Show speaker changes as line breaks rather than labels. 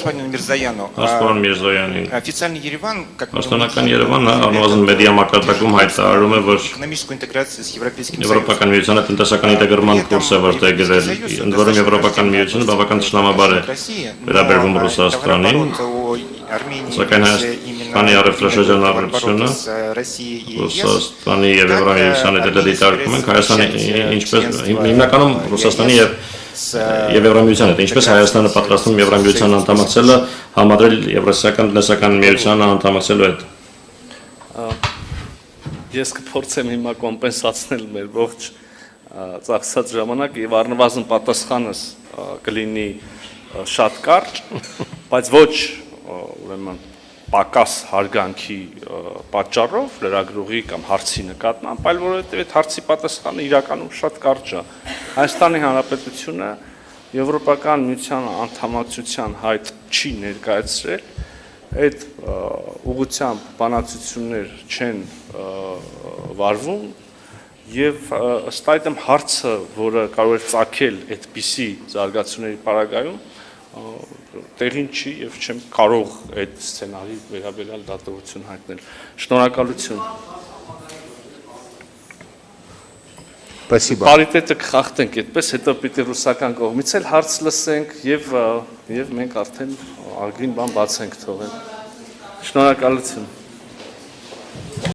господину Мирзояну.
Աստվան Միրզոյանի
Официальный Ереван, как мы
Պաշտոնական Երևանը առնվազն մեդիա մակարդակում հայտարարում է, որ
экономическую интеграцию с Европейским Союзом.
Եվրոպական միությունը տնտեսական ինտեգրման կուրս է որտեղ գրել, ընդ որում Եվրոպական միությունը բավական ճշնամաբար է վերաբերվում Ռուսաստանին, սակայն Հայաստանի առևտրաշրջանառությունը Ռուսաստանի եւ Եվրամիության հետ դիտարկում ենք Հայաստանի ինչպես հիմնականում Ռուսաստանի եւ Եվրամիության հետ ինչպես Հայաստանը պատրաստվում Եվրամիության անդամակցելը համադրել Եվրասիական տնտեսական միությանը անդամակցելու հետ
Ես կփորձեմ հիմա կոմպենսացնել մեր ողջ ծախսած ժամանակ եւ առնվազն պատասխանս կլինի շատ կարճ, բայց ոչ ուրեմն պակաս հարգանքի պատճառով լրագրողի կամ հարցի նկատմամբ, այլ որովհետեւ այդ հարցի պատասխանը իրականում շատ կարճ է։ Հայաստանի Հանրապետությունը Եվրոպական միության անդամակցության հայտ չի ներկայացրել, այդ ուղղությամբ բանակցություններ չեն վարվում եւ ըստ այդմ հարցը, որը կարող է ծագել այդպիսի զարգացումների պարագայում, տեղին չի եւ չեմ կարող այդ սցենարի վերաբերյալ դատողություն հայտնել։ Շնորհակալություն։
Спасибо.
Պարիտետը կխախտենք այդպես, հետո պիտի ռուսական կողմից էլ հարց լսենք եւ մենք արդեն արգին բան բացենք թողել։ Շնորհակալություն։